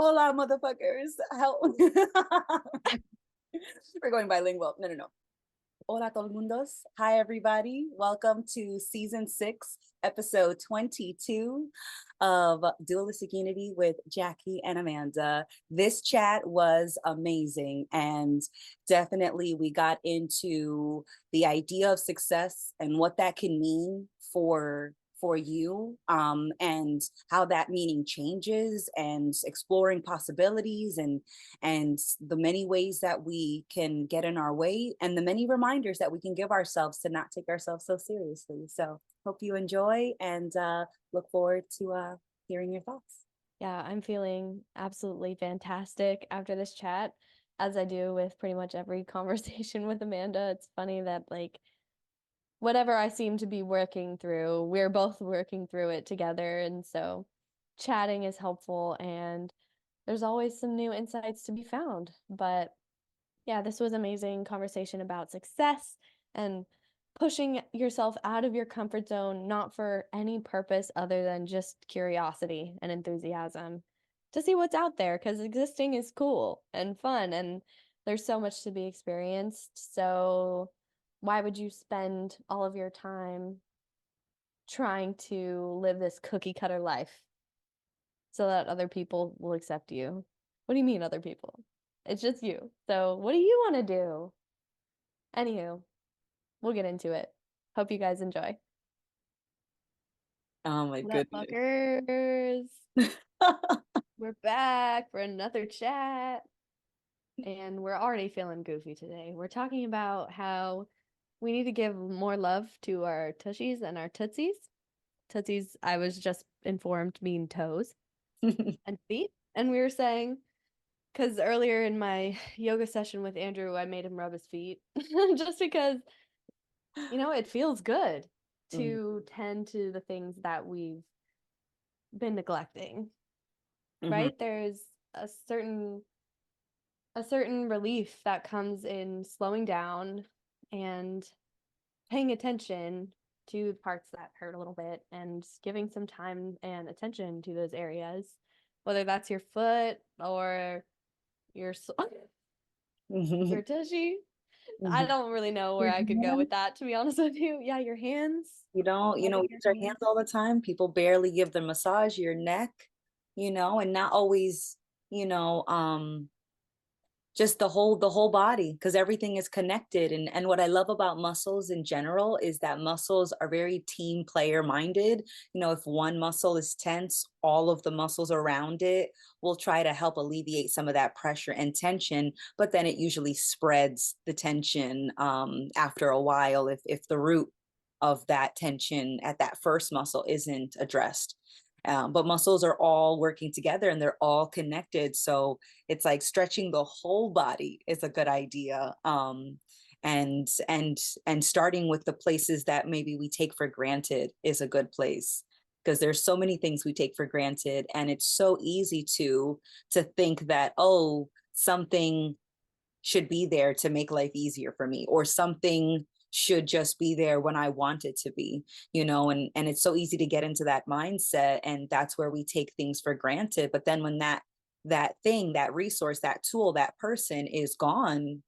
Hola, motherfuckers. Help. We're going bilingual. No, no, no. Hola, todo mundos. Hi, everybody. Welcome to season 6, episode 22 of Dualistic Unity with Jackie and Amanda. This chat was amazing, and definitely we got into the idea of success and what that can mean for you, and how that meaning changes, and exploring possibilities, and the many ways that we can get in our way, and the many reminders that we can give ourselves to not take ourselves so seriously. So hope you enjoy, and look forward to hearing your thoughts. Yeah, I'm feeling absolutely fantastic after this chat, as I do with pretty much every conversation with Amanda. It's funny that, like, whatever I seem to be working through, we're both working through it together. And so chatting is helpful, and there's always some new insights to be found. But yeah, this was amazing conversation about success and pushing yourself out of your comfort zone, not for any purpose other than just curiosity and enthusiasm to see what's out there, because existing is cool and fun, and there's so much to be experienced. So why would you spend all of your time trying to live this cookie cutter life so that other people will accept you? What do you mean, other people? It's just you. So what do you want to do? Anywho, we'll get into it. Hope you guys enjoy. Oh my What up, goodness. fuckers? We're back for another chat. And we're already feeling goofy today. We're talking about how we need to give more love to our tushies and our tootsies. Tootsies, I was just informed, mean toes and feet. And we were saying, because earlier in my yoga session with Andrew, I made him rub his feet just because, it feels good Mm, to tend to the things that we've been neglecting, mhm, right? There's a certain a certain relief that comes in slowing down and paying attention to the parts that hurt a little bit and giving some time and attention to those areas, whether that's your foot or your mhm, your tushy. I mhm. don't really know where Your I could go hands, with that, to be honest with you. Yeah, your hands. we Loving use your our hands hands. all the time. People barely give the massage your neck, and not always, you know, just the whole body, because everything is connected. And what I love about muscles in general is that muscles are very team player minded. If one muscle is tense, all of the muscles around it will try to help alleviate some of that pressure and tension, but then it usually spreads the tension, after a while, if the root of that tension at that first muscle isn't addressed. But muscles are all working together and they're all connected. So it's like stretching the whole body is a good idea. And starting with the places that maybe we take for granted is a good place, because there's so many things we take for granted, and it's so easy to think that, oh, something should be there to make life easier for me, or something should just be there when I want it to be, and it's so easy to get into that mindset, and that's where we take things for granted. But then when that thing, that resource, that tool, that person is gone,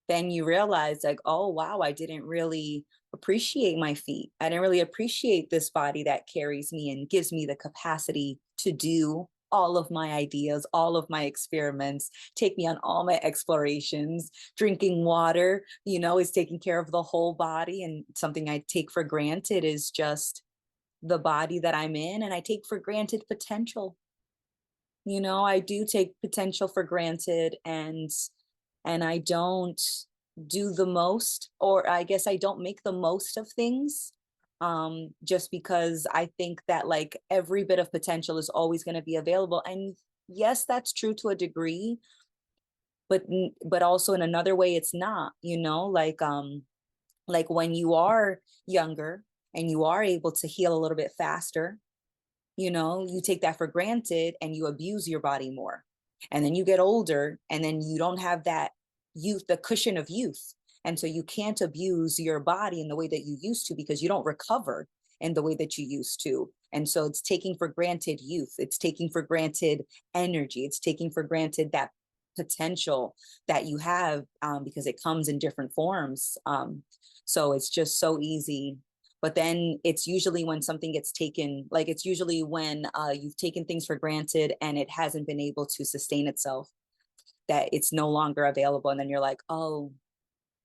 then you realize, like, oh wow, I didn't really appreciate my feet. I didn't really appreciate this body that carries me and gives me the capacity to do all of my ideas, all of my experiments, take me on all my explorations. Drinking water, is taking care of the whole body. And something I take for granted is just the body that I'm in. And I take for granted potential. I do take potential for granted, and I don't do the most, or I guess I don't make the most of things, just because I think that, like, every bit of potential is always going to be available. And yes, that's true to a degree, but also in another way it's not, like when you are younger and you are able to heal a little bit faster, you take that for granted and you abuse your body more. And then you get older and then you don't have that youth, the cushion of youth. And so you can't abuse your body in the way that you used to, because you don't recover in the way that you used to. And so it's taking for granted youth, it's taking for granted energy, it's taking for granted that potential that you have, because it comes in different forms. So it's just so easy. But then it's usually when something gets taken, like it's usually when you've taken things for granted and it hasn't been able to sustain itself, that it's no longer available. And then you're like, oh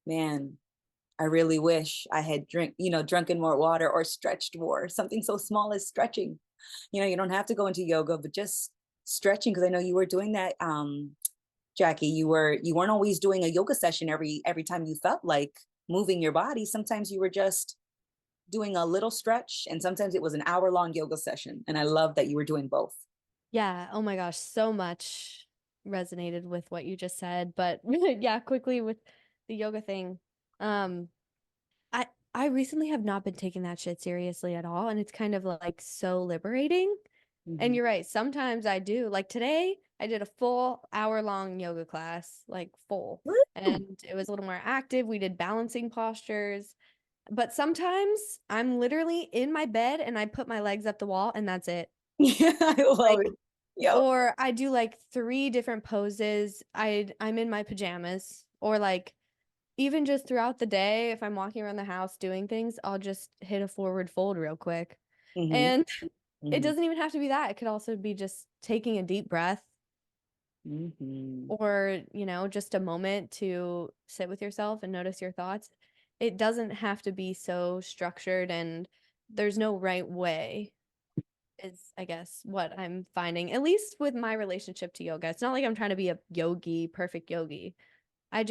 man, I really wish I had drunken more water or stretched more. Something so small as stretching. You don't have to go into yoga, but just stretching. Because I know you were doing that, Jackie. You weren't always doing a yoga session every time you felt like moving your body. Sometimes you were just doing a little stretch, and sometimes it was an hour-long yoga session. And I love that you were doing both. Yeah, oh my gosh, so much resonated with what you just said. But yeah, quickly with the yoga thing. Um, I recently have not been taking that shit seriously at all, and it's kind of like so liberating. And Mm-hmm. you're right, sometimes I do. Like today, I did a full hour-long yoga class, like full, and it was a little more active. We did balancing postures. But sometimes I'm literally in my bed and I put my legs up the wall and that's it. Yeah, I love Like, it. Yep. or I do like three different poses. I'm in my pajamas, or like even just throughout the day, if I'm walking around the house doing things, I'll just hit a forward fold real quick. Mm-hmm. And it Mm-hmm. doesn't even have to be that. It could also be just taking a deep breath, Mm-hmm. or, just a moment to sit with yourself and notice your thoughts. It doesn't have to be so structured, and there's no right way, is, I guess, what I'm finding, at least with my relationship to yoga. It's not like I'm trying to be a yogi, perfect yogi. I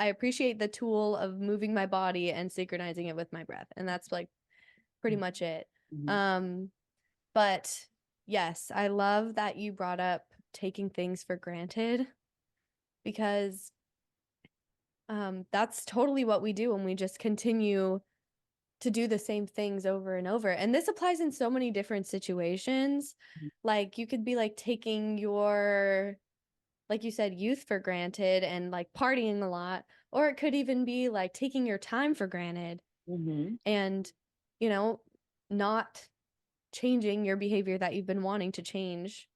appreciate the tool of moving my body and synchronizing it with my breath. And that's like pretty much it. Mm-hmm. Um, but yes, I love that you brought up taking things for granted, because that's totally what we do when we just continue to do the same things over and over. And this applies in so many different situations. Like you could be like taking your, like you said, youth for granted and like partying a lot, or it could even be like taking your time for granted Mm-hmm. and, you know, not changing your behavior that you've been wanting to change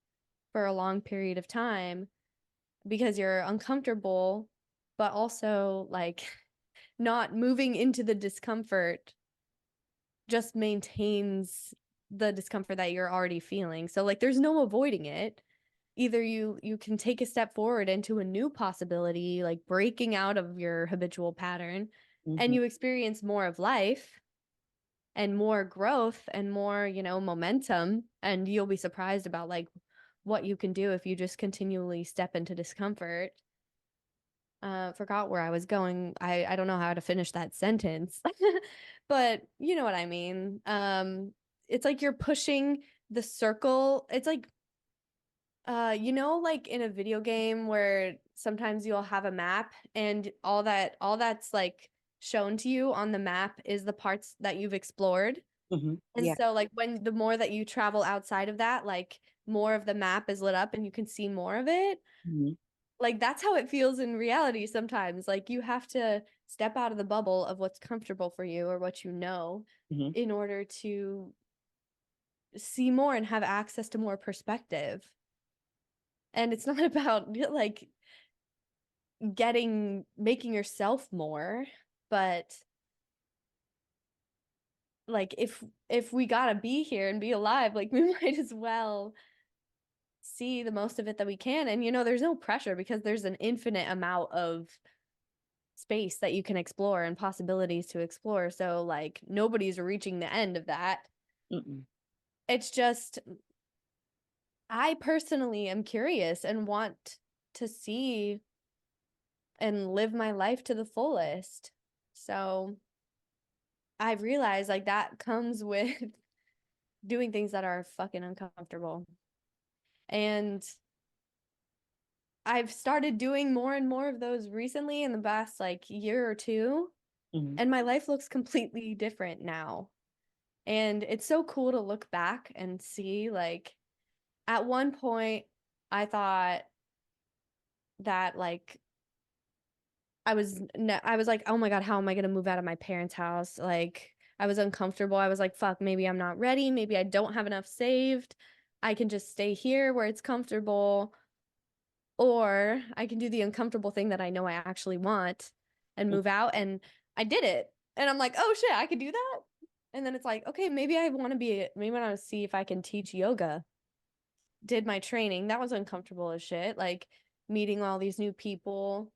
for a long period of time because you're uncomfortable, but also like not moving into the discomfort just maintains the discomfort that you're already feeling. So like there's no avoiding it. Either you can take a step forward into a new possibility, like breaking out of your habitual pattern, and Mm-hmm. you experience more of life and more growth and more, momentum, and you'll be surprised about like what you can do if you just continually step into discomfort. Forgot where I was going. I don't know how to finish that sentence. But you know what I mean. It's like you're pushing the circle. It's like like in a video game where sometimes you'll have a map and all that's like shown to you on the map is the parts that you've explored. Mm-hmm. And Yeah. so like when the more that you travel outside of that, like more of the map is lit up and you can see more of it. Mm-hmm. Like that's how it feels in reality sometimes. Like you have to step out of the bubble of what's comfortable for you or what you know Mm-hmm. in order to see more and have access to more perspective. And it's not about like making yourself more, but like if we gotta be here and be alive, like we might as well see the most of it that we can. And there's no pressure because there's an infinite amount of space that you can explore and possibilities to explore. So like nobody's reaching the end of that. Mm-mm. It's just I personally am curious and want to see and live my life to the fullest. So I've realized like that comes with doing things that are fucking uncomfortable. And I've started doing more and more of those recently in the past like year or two, Mm-hmm. and my life looks completely different now. And it's so cool to look back and see like at one point I thought that like I was like, "Oh my God, how am I going to move out of my parents' house? Like I was uncomfortable. I was like, fuck, maybe I'm not ready. Maybe I don't have enough saved. I can just stay here where it's comfortable, or I can do the uncomfortable thing that I know I actually want and move out. And I did it. And I'm like, oh shit, I could do that. And then it's like, okay, maybe maybe I want to see if I can teach yoga. Did my training. That was uncomfortable as shit. Like meeting all these new people.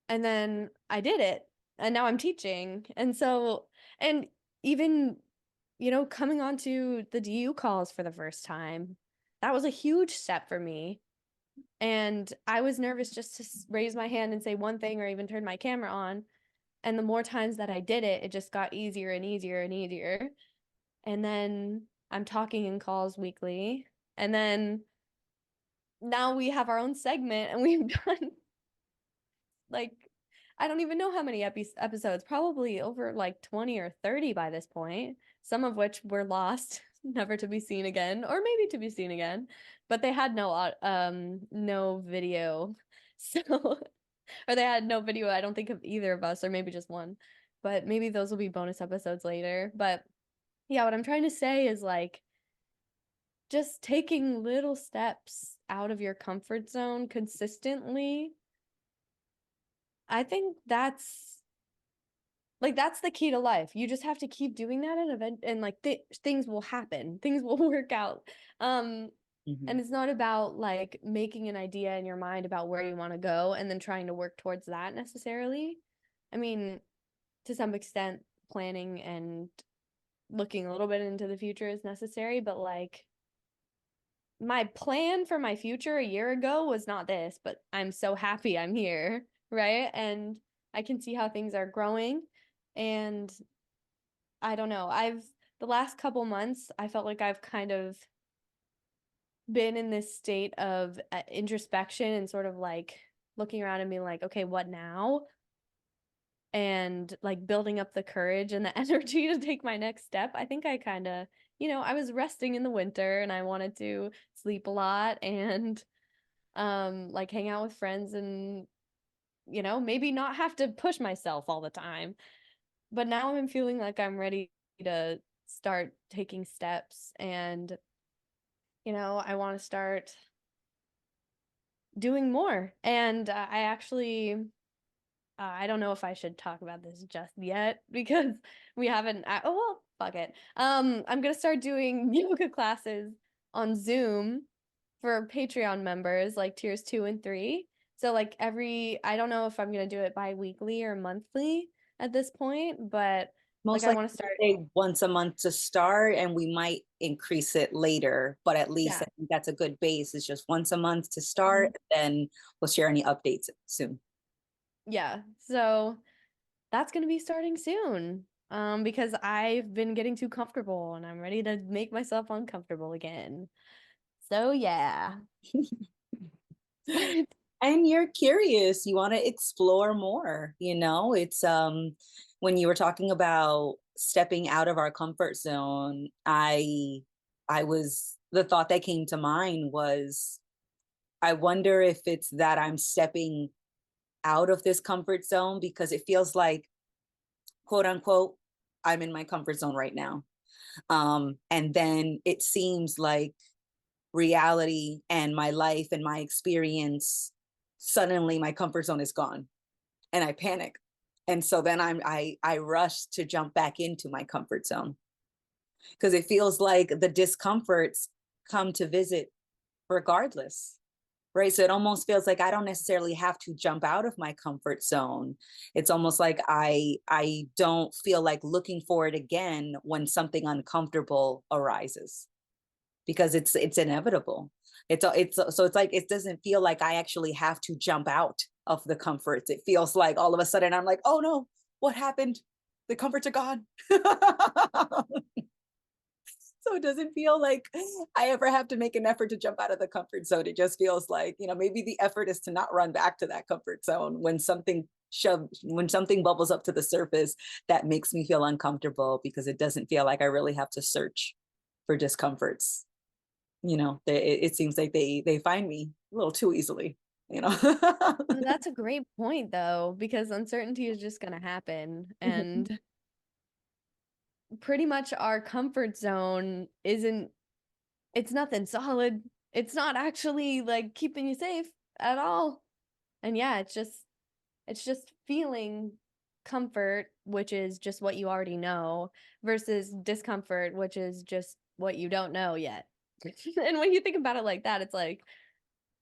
And then I did it. And now I'm teaching. And so, and even, coming onto the DU calls for the first time, that was a huge step for me. And I was nervous just to raise my hand and say one thing or even turn my camera on. And the more times that I did it, it just got easier and easier and easier. And then I'm talking in calls weekly. And then now we have our own segment and we've done like, I don't even know how many episodes, probably over like 20 or 30 by this point, some of which were lost, never to be seen again, or maybe to be seen again, but they had no video. So, or they had no video, I don't think, of either of us, or maybe just one. But maybe those will be bonus episodes later. But yeah, what I'm trying to say is like just taking little steps out of your comfort zone consistently. I think that's the key to life. You just have to keep doing that and like things will happen. Things will work out. Mhm. And it's not about like making an idea in your mind about where you want to go and then trying to work towards that necessarily. I mean, to some extent, planning and looking a little bit into the future is necessary, but like my plan for my future a year ago was not this, but I'm so happy I'm here, right? And I can see how things are growing. And I don't know, the last couple months, I felt like I've kind of been in this state of introspection and sort of like looking around and being like, okay, what now? And like building up the courage and the energy to take my next step. I think I kind of, I was resting in the winter and I wanted to sleep a lot and like hang out with friends and maybe not have to push myself all the time. But now I'm feeling like I'm ready to start taking steps and I want to start doing more. And I actually I don't know if I should talk about this just yet because we haven't. Oh well, fuck it. I'm gonna start doing yoga classes on Zoom for Patreon members, like tiers 2 and 3. So like I don't know if I'm gonna do it bi-weekly or monthly at this point, but like Most I likely want to start. say once a month to start, and we might increase it later, but at least I Yeah. think that's a good base. It's just once a month to start, Mhm. then we'll share any updates soon. Yeah. So that's gonna be starting soon. Because I've been getting too comfortable and I'm ready to make myself uncomfortable again. So yeah. And you're curious, you want to explore more, it's when you were talking about stepping out of our comfort zone, I was the thought that came to mind was I wonder if it's that I'm stepping out of this comfort zone because it feels like, quote unquote, I'm in my comfort zone right now. And then it seems like reality and my life and my experience, suddenly my comfort zone is gone and I panic. And so then I rush to jump back into my comfort zone because it feels like the discomforts come to visit regardless. Right. So it almost feels like I don't necessarily have to jump out of my comfort zone. It's almost like I don't feel like looking for it again when something uncomfortable arises because it's inevitable. It's so it's like it doesn't feel like I actually have to jump out of the comforts. It feels like all of a sudden I'm like, oh no, what happened? The comforts are gone. So it doesn't feel like I ever have to make an effort to jump out of the comfort zone. It just feels like, maybe the effort is to not run back to that comfort zone when something bubbles up to the surface that makes me feel uncomfortable because it doesn't feel like I really have to search for discomforts. It seems like they find me a little too easily, you know. That's a great point though, because uncertainty is just gonna happen. And pretty much our comfort zone it's nothing solid. It's not actually like keeping you safe at all. And yeah, it's just feeling comfort, which is just what you already know, versus discomfort, which is just what you don't know yet. And when you think about it like that, it's like,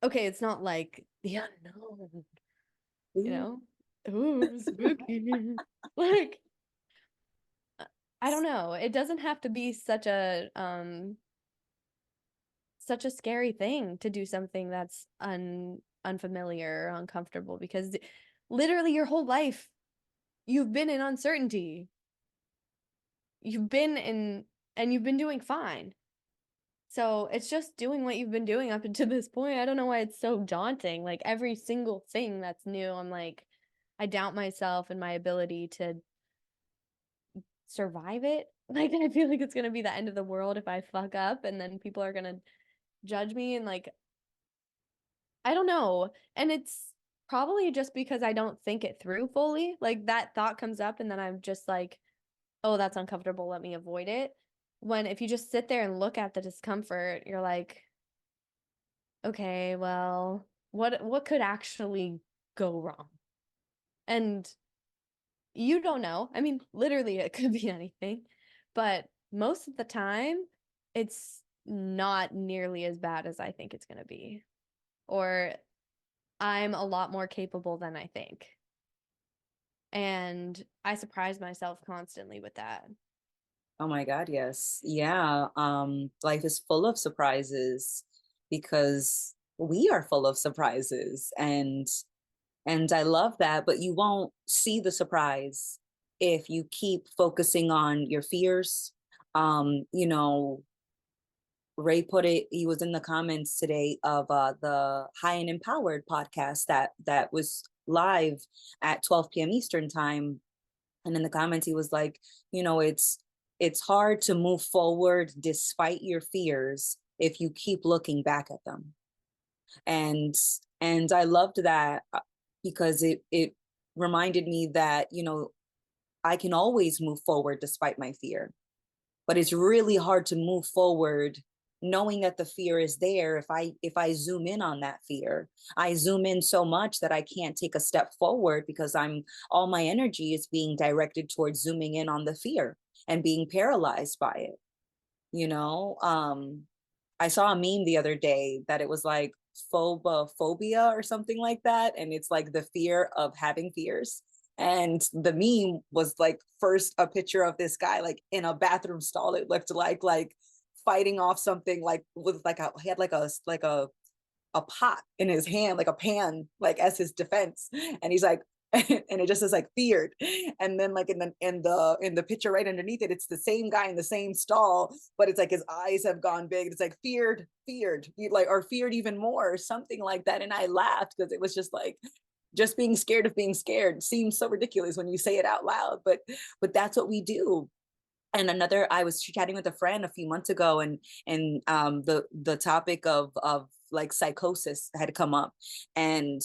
okay, it's not like the unknown, you Ooh. know? Ooh, spooky. Like, I don't know. It doesn't have to be such a scary thing to do something that's unfamiliar or uncomfortable, because literally your whole life you've been in uncertainty. You've been in and you've been doing fine. So it's just doing what you've been doing up until this point. I don't know why it's so daunting. Like every single thing that's new, I'm like, I doubt myself and my ability to survive it. Like I feel like it's gonna be the end of the world if I fuck up, and then people are gonna judge me, and like I don't know. And it's probably just because I don't think it through fully. Like that thought comes up and then I'm just like, oh, that's uncomfortable, let me avoid it. When if you just sit there and look at the discomfort, you're like, okay, well, what could actually go wrong? And you don't know. I mean, literally it could be anything, but most of the time it's not nearly as bad as I think it's going to be. Or I'm a lot more capable than I think. And I surprise myself constantly with that. Oh my God, yes. Yeah. Life is full of surprises because we are full of surprises, and I love that, but you won't see the surprise if you keep focusing on your fears. You know, Ray put it, he was in the comments today of the High and Empowered podcast that was live at 12 p.m. Eastern time. And in the comments, he was like, it's hard to move forward despite your fears if you keep looking back at them. And I loved that because it reminded me that, I can always move forward despite my fear, but it's really hard to move forward knowing that the fear is there. If I zoom in on that fear, I zoom in so much that I can't take a step forward because I'm all my energy is being directed towards zooming in on the fear and being paralyzed by it. you know um I saw a meme the other day that it was like phobophobia or something like that. And it's like the fear of having fears. And the meme was like first a picture of this guy like in a bathroom stall. It looked like fighting off something like with like he had like a pot in his hand, like a pan, like as his defense. And he's like, and it just says like feared. And then like in the picture right underneath it, it's the same guy in the same stall, but it's like his eyes have gone big. It's like feared, like, or feared even more, or something like that. And I laughed because it was just like, just being scared of being scared seems so ridiculous when you say it out loud, but that's what we do. And another, I was chatting with a friend a few months ago, and the topic of like psychosis had come up. And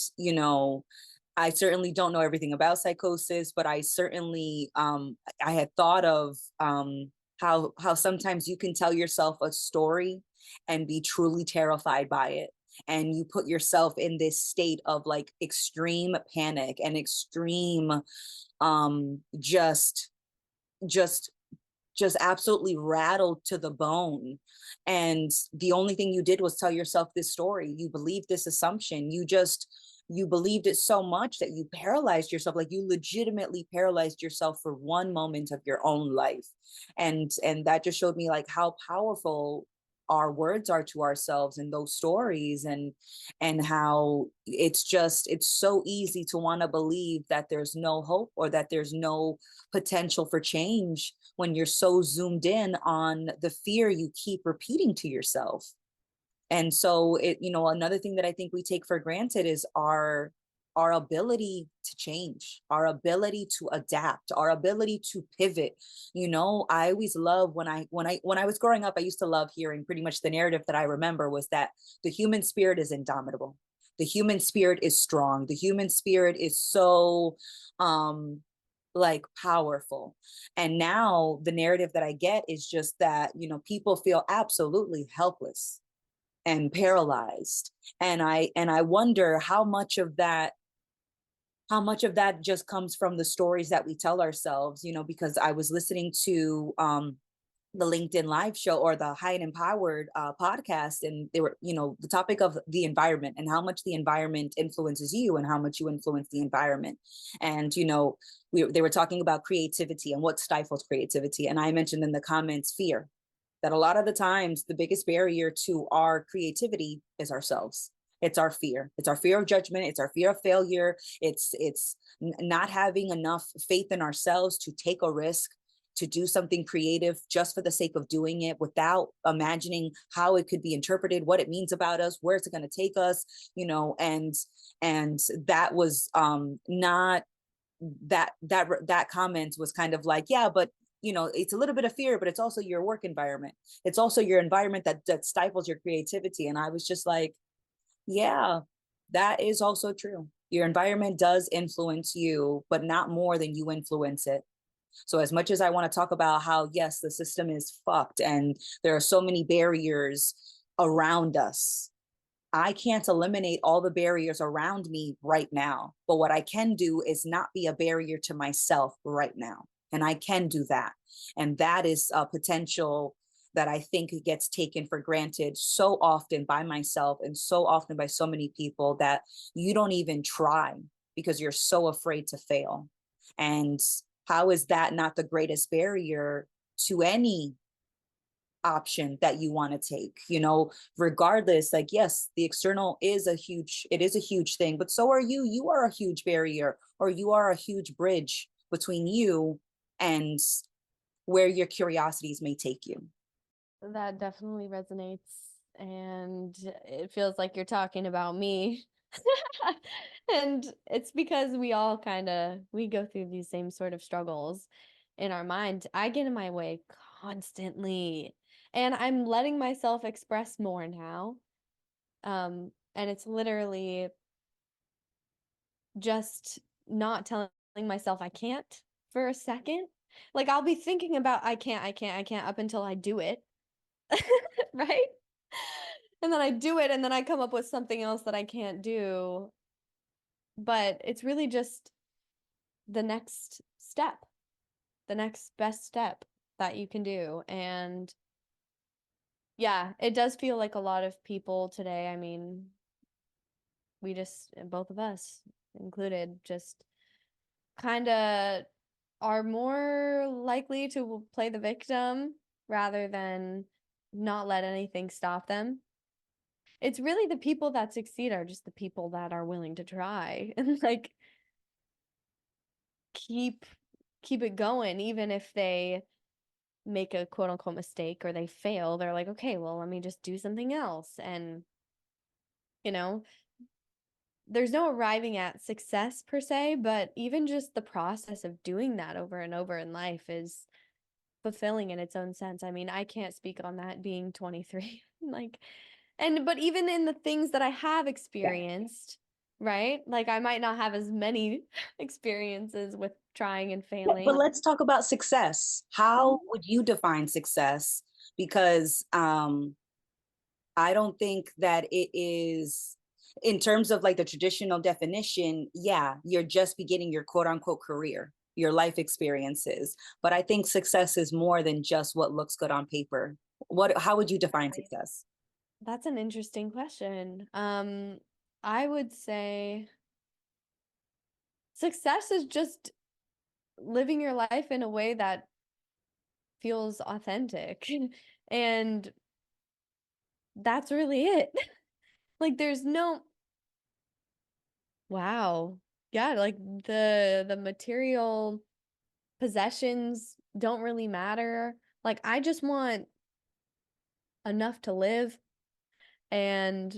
I certainly don't know everything about psychosis, but I certainly I had thought of how sometimes you can tell yourself a story and be truly terrified by it, and you put yourself in this state of like extreme panic and extreme just just just absolutely rattled to the bone. And the only thing you did was tell yourself this story. You believed this assumption. You believed it so much that you paralyzed yourself. Like you legitimately paralyzed yourself for one moment of your own life. And that just showed me like how powerful our words are to ourselves in those stories, and how it's so easy to want to believe that there's no hope or that there's no potential for change when you're so zoomed in on the fear you keep repeating to yourself. And so another thing that I think we take for granted is our ability to change, our ability to adapt, our ability to pivot. I always love when I was growing up, I used to love hearing pretty much the narrative that I remember was that the human spirit is indomitable. The human spirit is strong. The human spirit is so like powerful. And now the narrative that I get is just that, people feel absolutely helpless and paralyzed. And I wonder how much of that just comes from the stories that we tell ourselves, because I was listening to the LinkedIn live show or the High and Empowered podcast, and they were, the topic of the environment and how much the environment influences you and how much you influence the environment. And, they were talking about creativity and what stifles creativity. And I mentioned in the comments fear, that a lot of the times the biggest barrier to our creativity is ourselves. It's our fear. It's our fear of judgment. It's our fear of failure. It's not having enough faith in ourselves to take a risk, to do something creative just for the sake of doing it without imagining how it could be interpreted, what it means about us, where it's going to take us, and that was not that comment was kind of like, yeah, but it's a little bit of fear, but it's also your work environment. It's also your environment that stifles your creativity. And I was just like, yeah, that is also true. Your environment does influence you, but not more than you influence it. So as much as I want to talk about how, yes, the system is fucked and there are so many barriers around us, I can't eliminate all the barriers around me right now. But what I can do is not be a barrier to myself right now. And I can do that. And that is a potential that I think gets taken for granted so often by myself and so often by so many people, that you don't even try because you're so afraid to fail. And how is that not the greatest barrier to any option that you want to take, regardless? Like, yes, the external is a huge thing, but so are you are a huge barrier, or you are a huge bridge between you and where your curiosities may take you. That definitely resonates, and it feels like you're talking about me. And it's because we all we go through these same sort of struggles in our mind. I get in my way constantly, and I'm letting myself express more now. And it's literally just not telling myself I can't for a second. Like, I'll be thinking about I can't up until I do it. Right? And then I do it, and then I come up with something else that I can't do. But it's really just the next step, the next best step that you can do. And yeah, it does feel like a lot of people today, I mean, we just, both of us included, just kind of are more likely to play the victim rather than not let anything stop them. It's really the people that succeed are just the people that are willing to try and like keep it going, even if they make a quote unquote mistake or they fail. They're like, okay, well, let me just do something else. And you know, there's no arriving at success per se, but even just the process of doing that over and over in life is fulfilling in its own sense. I mean, I can't speak on that being 23. Like, but even in the things that I have experienced, right? Like, I might not have as many experiences with trying and But failing. let's talk about success. How Mhm. would you define success? Because I don't think that it is, in terms of like the traditional definition, yeah, you're just beginning your quote unquote career, your life experiences. But I think success is more than just what looks good on paper. How would you define Exactly. success? That's an interesting question. I would say success is just living your life in a way that feels authentic. And that's really it. Like, there's no, wow. Yeah, like the material possessions don't really matter. Like, I just want enough to live, and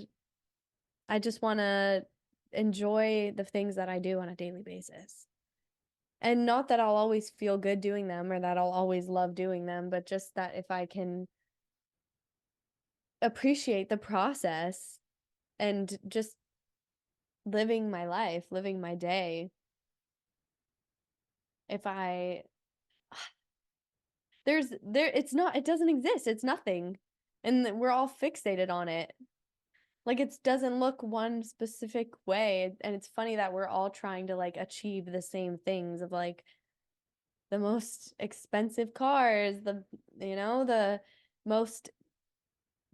I just want to enjoy the things that I do on a daily basis. And not that I'll always feel good doing them or that I'll always love doing them, but just that if I can appreciate the process and just living my life, living my day, if I it doesn't exist. It's nothing. And we're all fixated on it. Like it doesn't look one specific way. And it's funny that we're all trying to like achieve the same things of like the most expensive cars, the most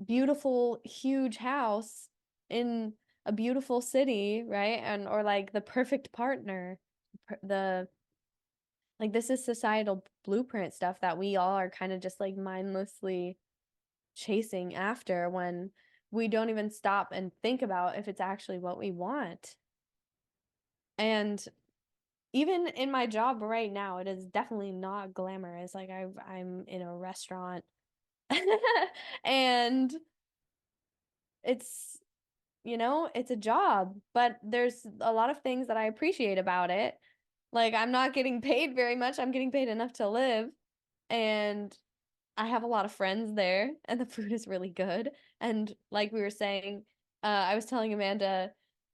beautiful, huge house in a beautiful city, right? And or like the perfect partner, the like this is societal blueprint stuff that we all are kind of just like mindlessly chasing after when we don't even stop and think about if it's actually what we want. And even in my job right now, it is definitely not glamorous. Like I'm in a restaurant and it's it's a job, but there's a lot of things that I appreciate about it. Like I'm not getting paid very much. I'm getting paid enough to live. And I have a lot of friends there, and the food is really good. And like we were saying, I was telling Amanda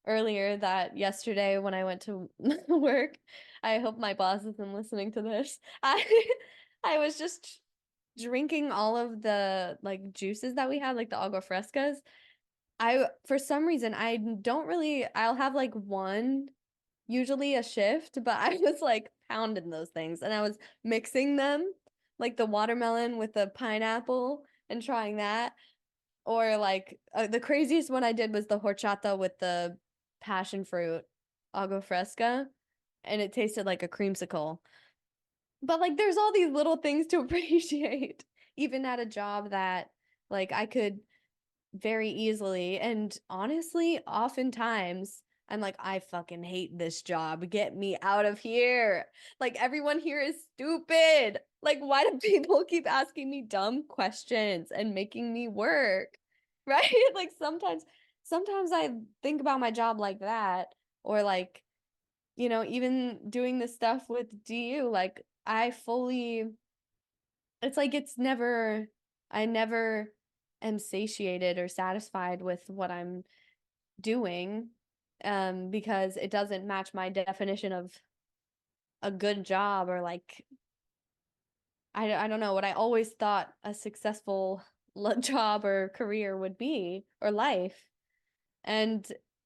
earlier that yesterday when I went to work, I hope my boss isn't listening to this. I was just drinking all of the like juices that we had, like the agua frescas. I for some reason I don't really I'll have like one usually a shift, but I was like pounding those things and I was mixing them, like the watermelon with the pineapple and trying that. Or like the craziest one I did was the horchata with the passion fruit agua fresca, and it tasted like a creamsicle. But like there's all these little things to appreciate, even at a job that like I could very easily. And honestly, oftentimes I'm like, I fucking hate this job. Get me out of here. Like, everyone here is stupid. Like, why do people keep asking me dumb questions and making me work? Right? Like, sometimes I think about my job like that, or like, even doing this stuff with DU, like, it's like I never am satiated or satisfied with what I'm doing, because it doesn't match my definition of a good job, or like I don't know what I always thought a successful job or career would be, or life. And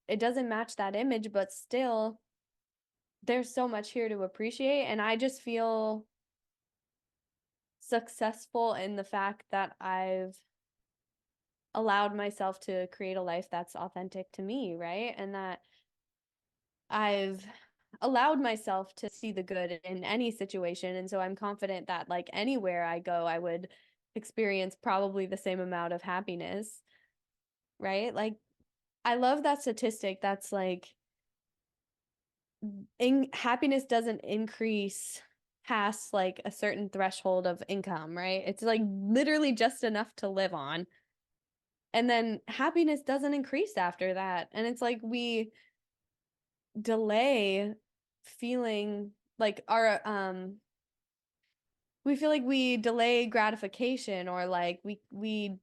it doesn't match that image, but still there's so much here to appreciate, and I just feel successful in the fact that I've allowed myself to create a life that's authentic to me, right? And that I've allowed myself to see the good in any situation. And so I'm confident that like anywhere I go, I would experience probably the same amount of happiness, right? Like I love that statistic that's like happiness doesn't increase past like a certain threshold of income, right? It's like literally just enough to live on. And then happiness doesn't increase after that. And it's like we delay feeling like we feel like we delay gratification, or like we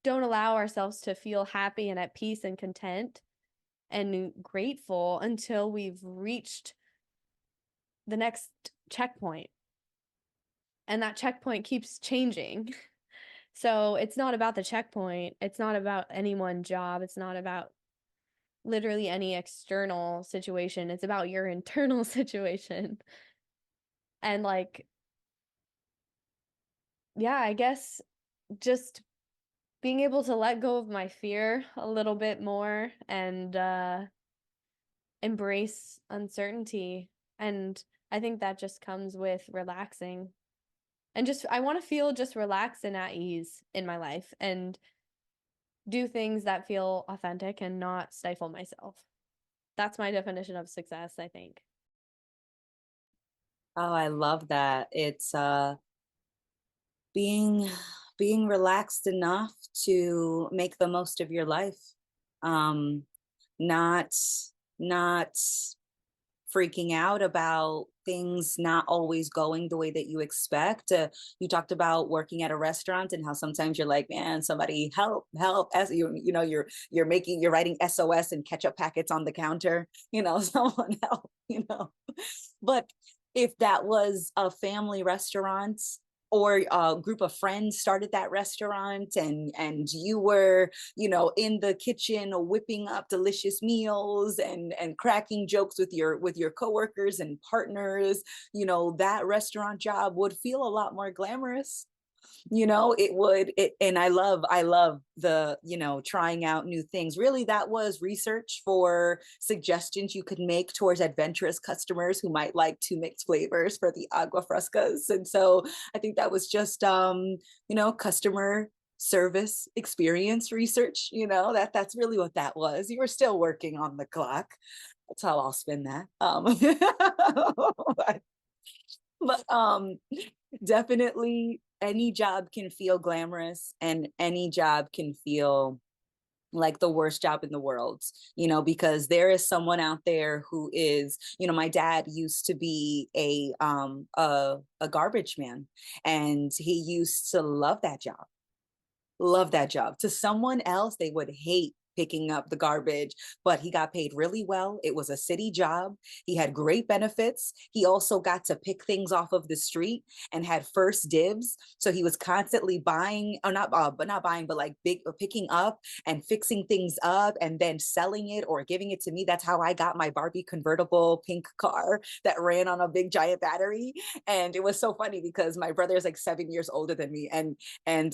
don't allow ourselves to feel happy and at peace and content and grateful until we've reached the next checkpoint. And that checkpoint keeps changing. So it's not about the checkpoint. It's not about any one job. It's not about literally any external situation. It's about your internal situation. And like, yeah, I guess just being able to let go of my fear a little bit more, and embrace uncertainty. And I think that just comes with relaxing. And just I want to feel just relaxed and at ease in my life, and do things that feel authentic and not stifle myself. That's my definition of success, I think. Oh, I love that. It's being being relaxed enough to make the most of your life. Um, not not freaking out about things not always going the way that you expect. You talked about working at a restaurant and how sometimes you're like, man, somebody help, help. As you're writing SOS and ketchup packets on the counter, someone help. But if that was a family restaurant or a group of friends started that restaurant, and you were, in the kitchen whipping up delicious meals and cracking jokes with your coworkers and partners, that restaurant job would feel a lot more glamorous. It would it And I love the, trying out new things. Really, that was research for suggestions you could make towards adventurous customers who might like to mix flavors for the agua frescas. And so I think that was just customer service experience research. That's really what that was. You were still working on the clock. That's how I'll spin that. But definitely any job can feel glamorous, and any job can feel like the worst job in the world, because there is someone out there who is, my dad used to be a garbage man, and he used to love that job. To someone else, they would hate picking up the garbage, but he got paid really well. It was a city job. He had great benefits. He also got to pick things off of the street and had first dibs. So he was constantly buying, or not buying, but like big picking up and fixing things up and then selling it or giving it to me. That's how I got my Barbie convertible pink car that ran on a big giant battery. And it was so funny because my brother is like 7 years older than me, and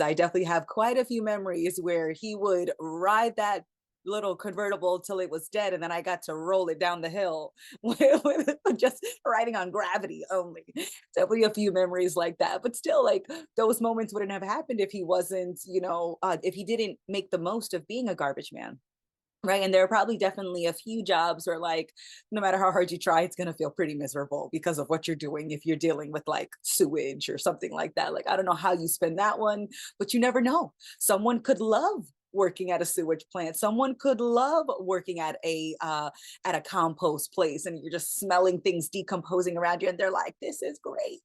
I definitely have quite a few memories where he would ride that little convertible till it was dead, and then I got to roll it down the hill with just riding on gravity only. Definitely a few memories like that, but still, like, those moments wouldn't have happened if he wasn't, if he didn't make the most of being a garbage man. Right. And there are probably definitely a few jobs where, like, no matter how hard you try, it's going to feel pretty miserable because of what you're doing. If you're dealing with like sewage or something like that, like, I don't know how you spend that one, but you never know. Someone could love working at a sewage plant. Someone could love working at a compost place, and you're just smelling things decomposing around you, and they're like, this is great.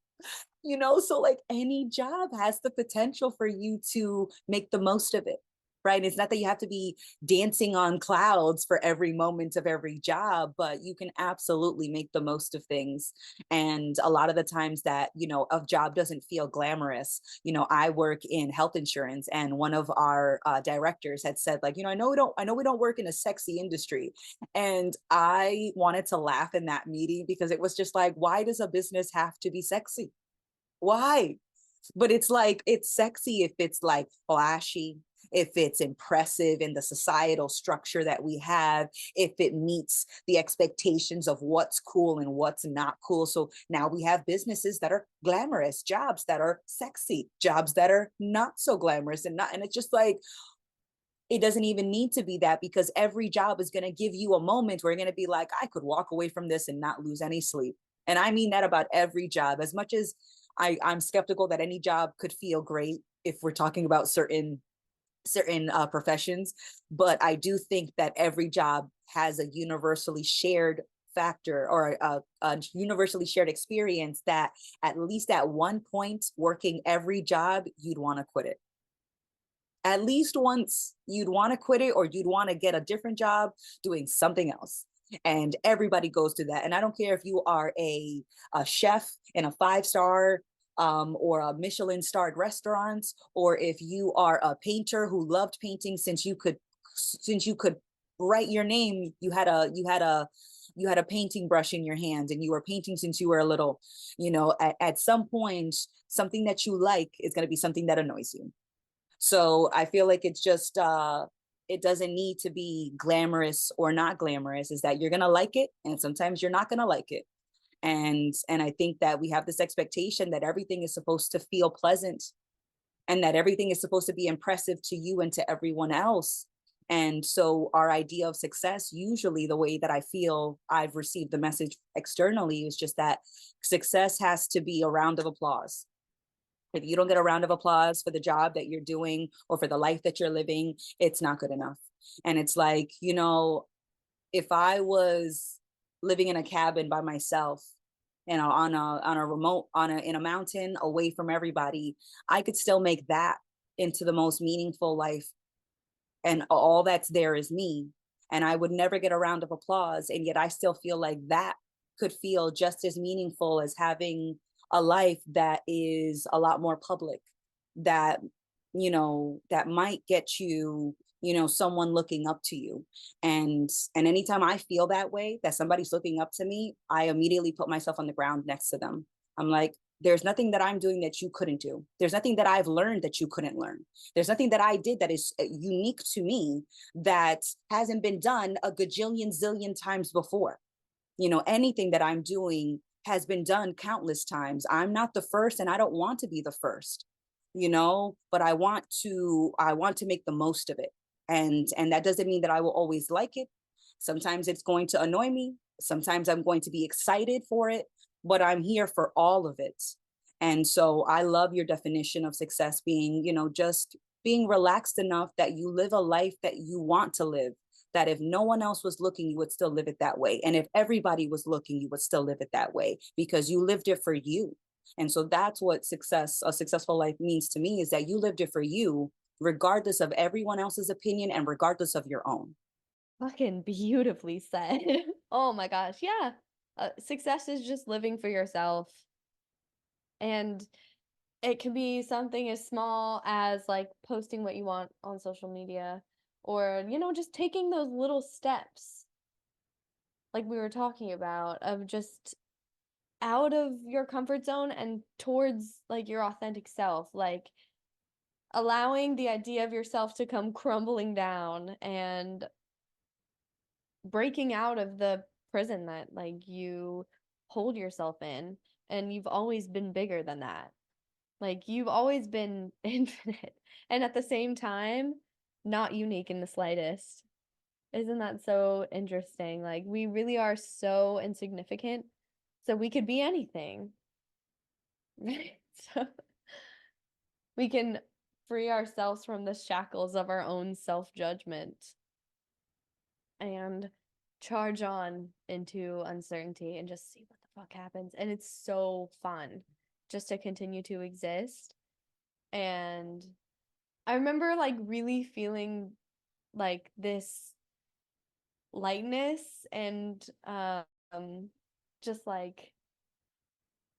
So like any job has the potential for you to make the most of it. Right. It's not that you have to be dancing on clouds for every moment of every job, but you can absolutely make the most of things. And a lot of the times that, a job doesn't feel glamorous. I work in health insurance, and one of our directors had said, like, I know we don't work in a sexy industry. And I wanted to laugh in that meeting because it was just like, why does a business have to be sexy? Why? But it's like, it's sexy if it's like flashy, if it's impressive in the societal structure that we have, if it meets the expectations of what's cool and what's not cool. So now we have businesses that are glamorous, jobs that are sexy, jobs that are not so glamorous, and it's just like, it doesn't even need to be that, because every job is going to give you a moment where you're going to be like, I could walk away from this and not lose any sleep. And I mean that about every job. As much as I'm skeptical that any job could feel great if we're talking about certain professions, but I do think that every job has a universally shared factor, or a universally shared experience, that at least at one point working every job, you'd want to quit it. At least once you'd want to quit it, or you'd want to get a different job doing something else. And everybody goes through that. And I don't care if you are a chef in a 5-star or a Michelin starred restaurant, or if you are a painter who loved painting since you could write your name. You had a painting brush in your hand, and you were painting since you were a little. At some point, something that you like is going to be something that annoys you. So I feel like it's just it doesn't need to be glamorous or not glamorous. Is that you're gonna like it, and sometimes you're not gonna like it. And I think that we have this expectation that everything is supposed to feel pleasant, and that everything is supposed to be impressive to you and to everyone else. And so our idea of success, usually the way that I feel I've received the message externally, is just that success has to be a round of applause. If you don't get a round of applause for the job that you're doing or for the life that you're living, it's not good enough. And it's like, if I was living in a cabin by myself, on a remote, in a mountain away from everybody, I could still make that into the most meaningful life. And all that's there is me. And I would never get a round of applause. And yet I still feel like that could feel just as meaningful as having a life that is a lot more public, that, that might get you, someone looking up to you. And anytime I feel that way, that somebody's looking up to me, I immediately put myself on the ground next to them. I'm like, there's nothing that I'm doing that you couldn't do. There's nothing that I've learned that you couldn't learn. There's nothing that I did that is unique to me that hasn't been done a gajillion zillion times before. Anything that I'm doing has been done countless times. I'm not the first and I don't want to be the first, but I want to make the most of it. And that doesn't mean that I will always like it. Sometimes it's going to annoy me. Sometimes I'm going to be excited for it, but I'm here for all of it. And so I love your definition of success being, just being relaxed enough that you live a life that you want to live, that if no one else was looking, you would still live it that way. And if everybody was looking, you would still live it that way because you lived it for you. And so that's what a successful life means to me, is that you lived it for you, regardless of everyone else's opinion and regardless of your own. Fucking beautifully said. Oh my gosh. Yeah. Success is just living for yourself. And it can be something as small as like posting what you want on social media, or, just taking those little steps, like we were talking about, of just out of your comfort zone and towards like your authentic self, like allowing the idea of yourself to come crumbling down and breaking out of the prison that like you hold yourself in. And you've always been bigger than that. Like you've always been infinite and at the same time not unique in the slightest. Isn't that so interesting? Like we really are so insignificant, so we could be anything. Right? So we can free ourselves from the shackles of our own self-judgment and charge on into uncertainty and just see what the fuck happens. And it's so fun just to continue to exist. And I remember like really feeling like this lightness and just like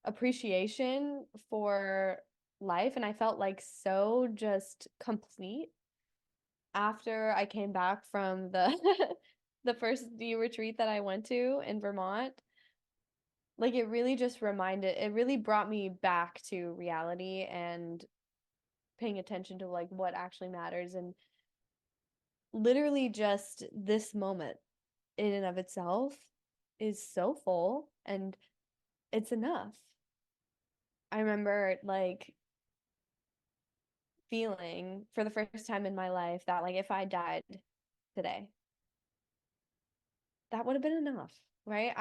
appreciation for life, and I felt like so just complete after I came back from the the first D retreat that I went to in Vermont. Like it really brought me back to reality and paying attention to like what actually matters, and literally just this moment in and of itself is so full and it's enough. I remember like feeling for the first time in my life that like if I died today, that would have been enough, right?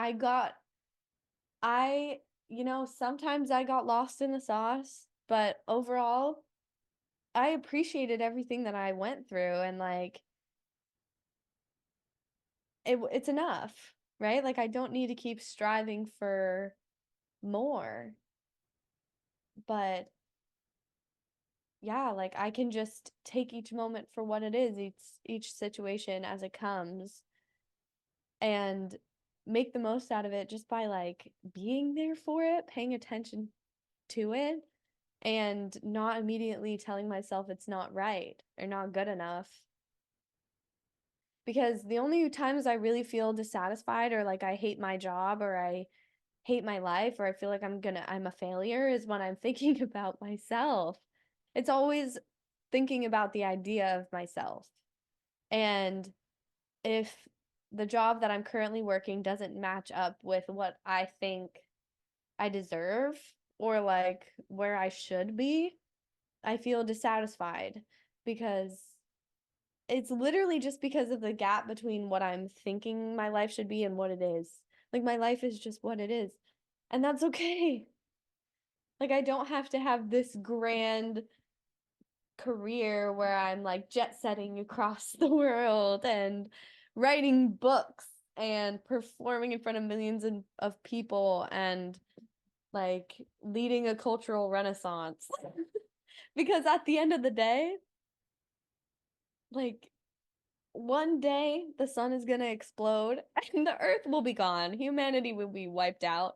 I, sometimes I got lost in the sauce, but overall, I appreciated everything that I went through, and like it's enough, right? Like I don't need to keep striving for more, but yeah, like I can just take each moment for what it is, each situation as it comes, and make the most out of it just by like being there for it, paying attention to it, and not immediately telling myself it's not right or not good enough. Because the only times I really feel dissatisfied or like I hate my job or I hate my life or I feel like I'm a failure is when I'm thinking about myself. It's always thinking about the idea of myself. And if the job that I'm currently working doesn't match up with what I think I deserve or like where I should be, I feel dissatisfied because it's literally just because of the gap between what I'm thinking my life should be and what it is. Like my life is just what it is. And that's okay. Like I don't have to have this grand career where I'm like jet setting across the world and writing books and performing in front of millions of people and like leading a cultural renaissance. Because at the end of the day, like one day the sun is gonna explode and the earth will be gone. Humanity will be wiped out.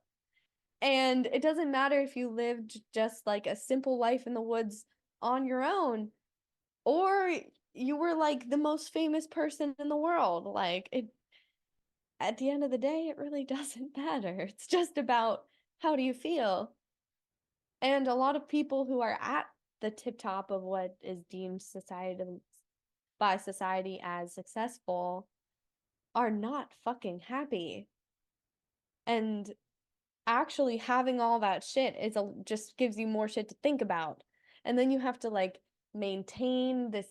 And it doesn't matter if you lived just like a simple life in the woods on your own, or you were like the most famous person in the world. Like it, at the end of the day, it really doesn't matter. It's just about how do you feel. And a lot of people who are at the tip top of what is deemed society by society as successful are not fucking happy. And actually having all that shit just gives you more shit to think about. And then you have to like maintain this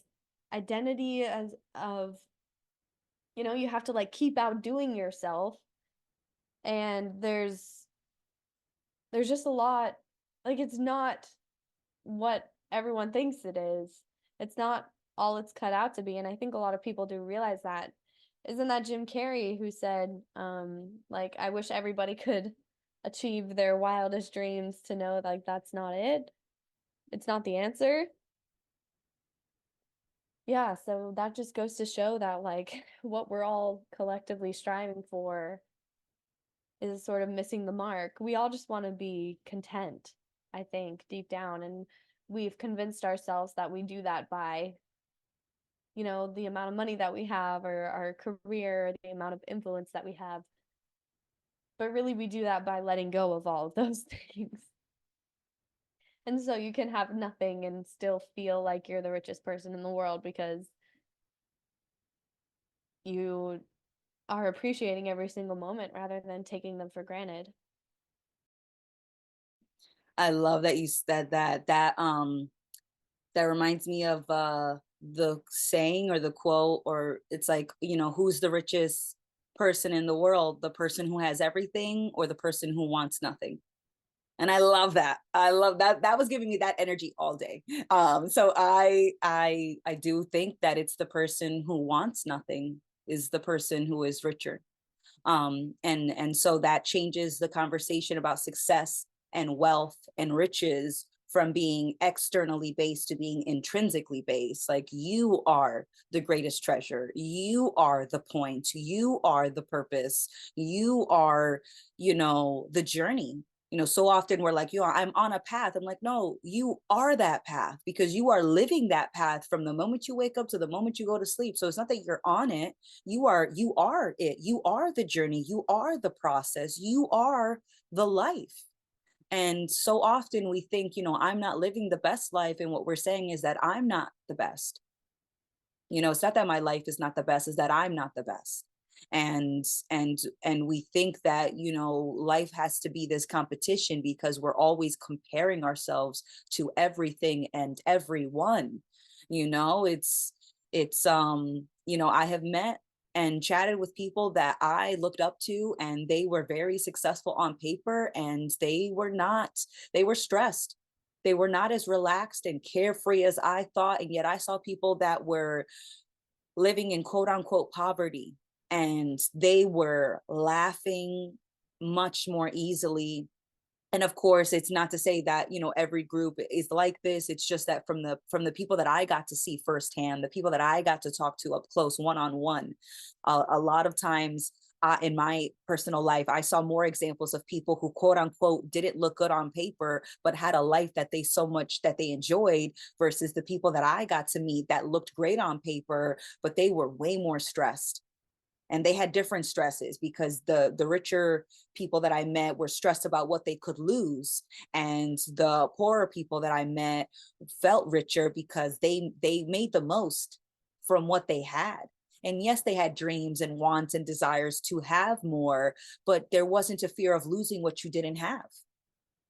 identity as of, you have to like keep outdoing yourself. And there's just a lot, like it's not what everyone thinks it is. It's not all it's cut out to be. And I think a lot of people do realize that. Isn't that Jim Carrey who said, like, I wish everybody could achieve their wildest dreams to know like that's not it. It's not the answer. Yeah, so that just goes to show that like what we're all collectively striving for is sort of missing the mark. We all just want to be content, I think, deep down. And we've convinced ourselves that we do that by, the amount of money that we have or our career, the amount of influence that we have. But really, we do that by letting go of all of those things. And so you can have nothing and still feel like you're the richest person in the world because you are appreciating every single moment rather than taking them for granted. I love that you said that. That reminds me of the saying or the quote, or it's like, who's the richest person in the world? The person who has everything or the person who wants nothing? And I love that. I love that. That was giving me that energy all day. So I do think that it's the person who wants nothing is the person who is richer. And so that changes the conversation about success and wealth and riches from being externally based to being intrinsically based. Like, you are the greatest treasure, you are the point, you are the purpose, you are, the journey. So often we're like, I'm on a path. I'm like, no, you are that path, because you are living that path from the moment you wake up to the moment you go to sleep. So it's not that you're on it. You are it. You are the journey. You are the process. You are the life. And so often we think, I'm not living the best life. And what we're saying is that I'm not the best. It's not that my life is not the best, is that I'm not the best. And we think that, life has to be this competition because we're always comparing ourselves to everything and everyone. I have met and chatted with people that I looked up to, and they were very successful on paper, and they were stressed. They were not as relaxed and carefree as I thought. And yet I saw people that were living in quote unquote poverty, and they were laughing much more easily. And of course, it's not to say that, every group is like this. It's just that from the people that I got to see firsthand, the people that I got to talk to up close, one-on-one, a lot of times, in my personal life, I saw more examples of people who quote unquote didn't look good on paper, but had a life that they enjoyed, versus the people that I got to meet that looked great on paper, but they were way more stressed. And they had different stresses, because the richer people that I met were stressed about what they could lose, and the poorer people that I met felt richer because they made the most from what they had. And yes, they had dreams and wants and desires to have more, but there wasn't a fear of losing what you didn't have.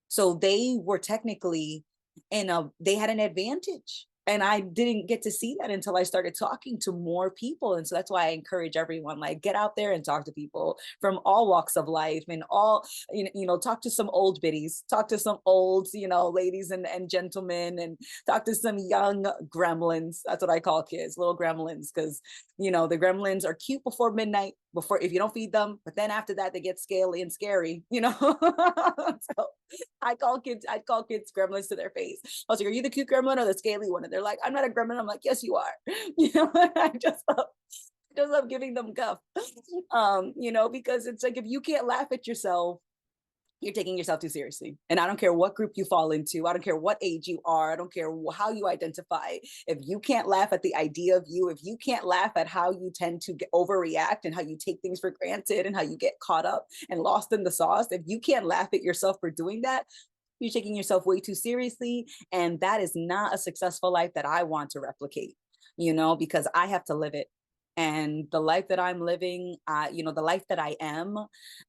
So they were technically they had an advantage. And I didn't get to see that until I started talking to more people. And so that's why I encourage everyone, like, get out there and talk to people from all walks of life, and talk to some old biddies, talk to some old, ladies and gentlemen, and talk to some young gremlins. That's what I call kids, little gremlins, because, the gremlins are cute before midnight, before, if you don't feed them, but then after that, they get scaly and scary, So I call kids gremlins to their face. I was like, are you the cute gremlin or the scaly one? And They're like, I'm not a gremlin. I'm like, yes, you are. You know, I just love giving them guff. You know, because it's like if you can't laugh at yourself, you're taking yourself too seriously. And I don't care what group you fall into. I don't care what age you are. I don't care how you identify. If you can't laugh at the idea of you, if you can't laugh at how you tend to overreact and how you take things for granted and how you get caught up and lost in the sauce, if you can't laugh at yourself for doing that, you're taking yourself way too seriously. And that is not a successful life that I want to replicate, you know, because I have to live it. And the life that I'm living, you know, the life that I am,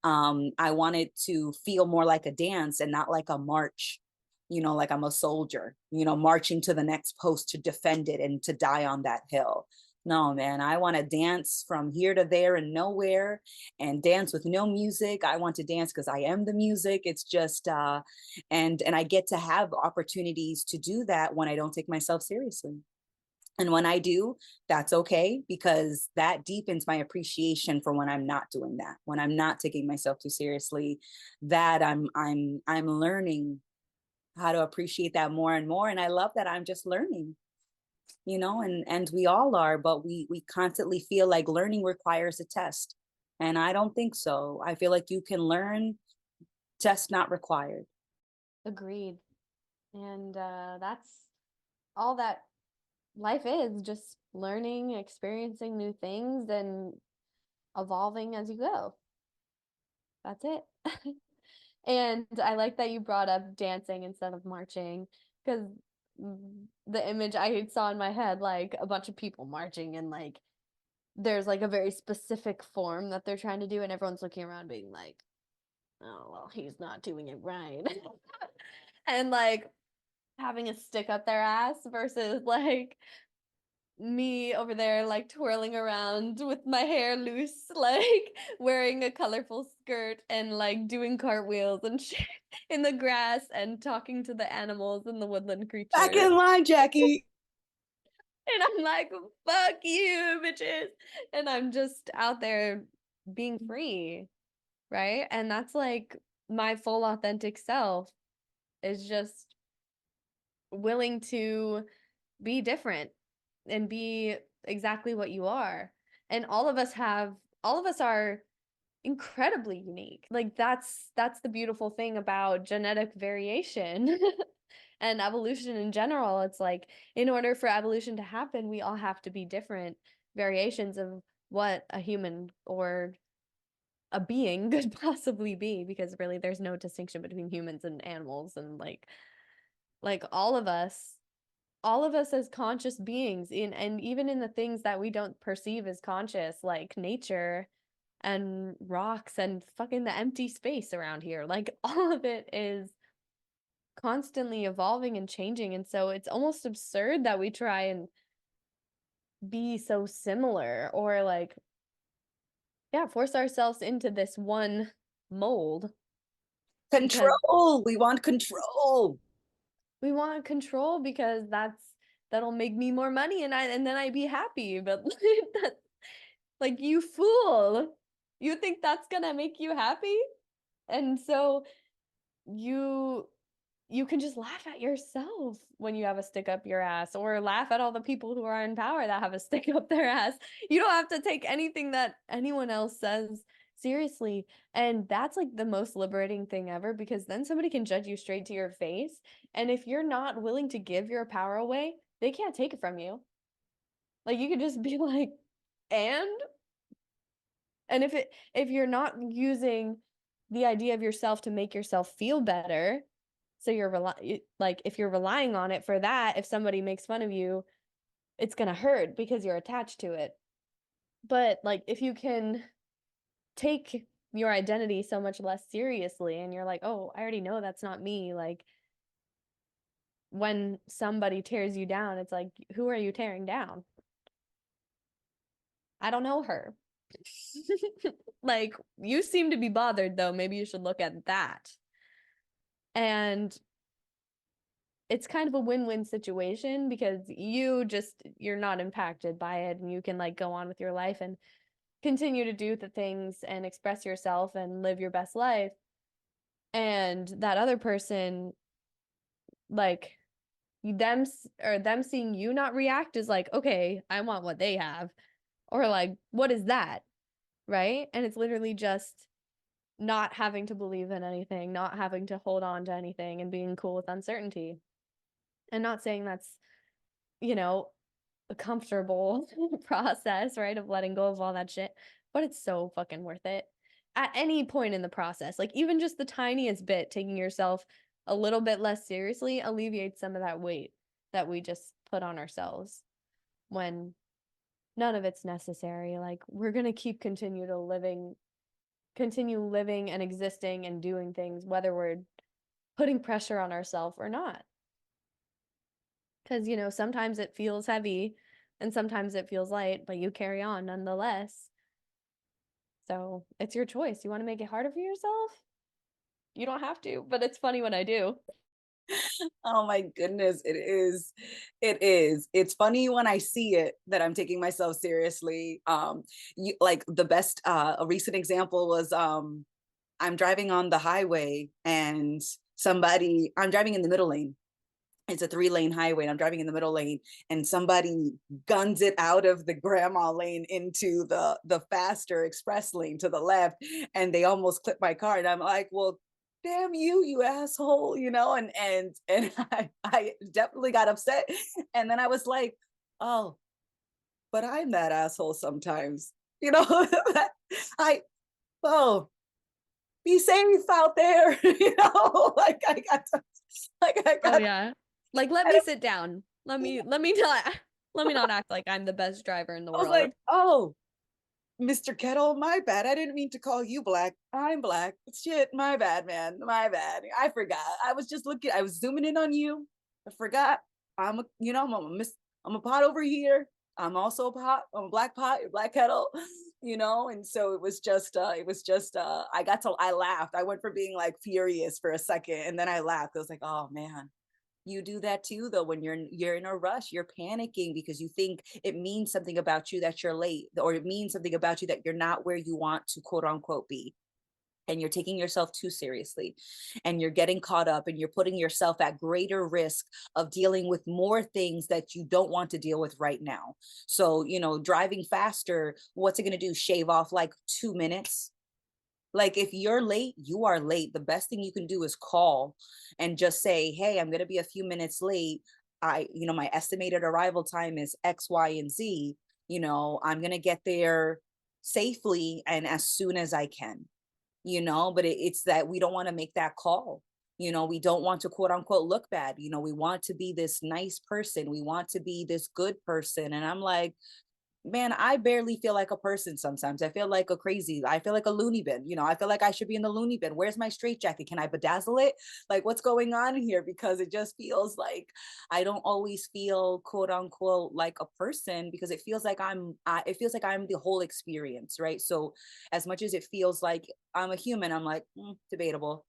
I want it to feel more like a dance and not like a march, you know, like I'm a soldier, you know, marching to the next post to defend it and to die on that hill. No, man, I want to dance from here to there and nowhere and dance with no music. I want to dance because I am the music. It's just and I get to have opportunities to do that when I don't take myself seriously. And when I do, that's okay because that deepens my appreciation for when I'm not doing that. When I'm not taking myself too seriously, that I'm learning how to appreciate that more and more. And I love that I'm just learning, you know, and we all are, but we constantly feel like learning requires a test. And I don't think so. I feel like you can learn, test not required. Agreed. And that's all that life is, just learning, experiencing new things, and evolving as you go. That's it. And I like that you brought up dancing instead of marching, because the image I saw in my head, like a bunch of people marching, and like there's like a very specific form that they're trying to do, and everyone's looking around being like, oh, well, he's not doing it right. And like having a stick up their ass versus like me over there like twirling around with my hair loose, like wearing a colorful skirt and like doing cartwheels and shit in the grass and talking to the animals and the woodland Back creatures. in line, Jackie. And I'm like, fuck you, bitches. And I'm just out there being free, right? And that's like my full authentic self is just willing to be different and be exactly what you are. And all of us are incredibly unique. Like that's the beautiful thing about genetic variation and evolution in general. It's like in order for evolution to happen, we all have to be different variations of what a human or a being could possibly be, because really there's no distinction between humans and animals. And like all of us as conscious beings in, and even in the things that we don't perceive as conscious, like nature and rocks and fucking the empty space around here, like all of it is constantly evolving and changing. And so it's almost absurd that we try and be so similar, or like, yeah, force ourselves into this one mold, because Control. We want control. we want control, because that'll make me more money, and then I'd be happy. But that, like, you fool, you think that's gonna make you happy? And so you you can just laugh at yourself when you have a stick up your ass, or laugh at all the people who are in power that have a stick up their ass. You don't have to take anything that anyone else says seriously. And that's like the most liberating thing ever, because then somebody can judge you straight to your face. And if you're not willing to give your power away, they can't take it from you. Like you could just be like, and if you're not using the idea of yourself to make yourself feel better, so like if you're relying on it for that, if somebody makes fun of you, it's gonna hurt because you're attached to it. But like if you can take your identity so much less seriously, and you're like, oh, I already know that's not me. Like when somebody tears you down, it's like, who are you tearing down? I don't know her. Like, you seem to be bothered though. Maybe you should look at that. And it's kind of a win-win situation, because you're not impacted by it, and you can like go on with your life and continue to do the things and express yourself and live your best life. And that other person, like, them seeing you not react is like, okay, I want what they have, or like, what is that, right? And it's literally just not having to believe in anything, not having to hold on to anything, and being cool with uncertainty. And not saying that's, you know, a comfortable process, right? Of letting go of all that shit, but it's so fucking worth it at any point in the process. Like, even just the tiniest bit, taking yourself a little bit less seriously alleviates some of that weight that we just put on ourselves when none of it's necessary. Like, we're going to continue living and existing and doing things, whether we're putting pressure on ourselves or not. Because, sometimes it feels heavy and sometimes it feels light, but you carry on nonetheless. So it's your choice. You want to make it harder for yourself? You don't have to, but it's funny when I do. Oh my goodness, it is. It is. It's funny when I see it that I'm taking myself seriously. Like the best a recent example was I'm driving on the highway and I'm driving in the middle lane. It's a 3-lane highway and I'm driving in the middle lane and somebody guns it out of the grandma lane into the faster express lane to the left, and they almost clip my car, and I'm like, well, damn you asshole, and I definitely got upset, and then I was like, oh, but I'm that asshole sometimes, I oh, be safe out there, like I Oh got yeah. Like, let me sit down. Let me not let me not act like I'm the best driver in the I was like, world. oh, Mr. Kettle, my bad. I didn't mean to call you black. I'm black. Shit, my bad, man. My bad. I forgot. I was just looking, I was zooming in on you. I forgot. I'm a pot over here. I'm also a pot. I'm a black pot, a black kettle, and so I laughed. I went from being like furious for a second and then I laughed. I was like, oh man, you do that too though when you're in a rush, you're panicking because you think it means something about you that you're late, or it means something about you that you're not where you want to quote unquote be, and you're taking yourself too seriously and you're getting caught up and you're putting yourself at greater risk of dealing with more things that you don't want to deal with right now. So driving faster, what's it going to do, shave off like 2 minutes? Like if you're late, you are late. The best thing you can do is call and just say, hey, I'm going to be a few minutes late. My estimated arrival time is X, Y, and Z. I'm going to get there safely and as soon as I can, but it's that we don't want to make that call. We don't want to quote unquote look bad. We want to be this nice person. We want to be this good person. And I'm like, man, I barely feel like a person sometimes. I feel like a loony bin. I feel like I should be in the loony bin. Where's my straitjacket? Can I bedazzle it? Like, what's going on here? Because it just feels like I don't always feel quote unquote like a person, because it feels like I'm the whole experience, right? So as much as it feels like I'm a human, I'm like, debatable.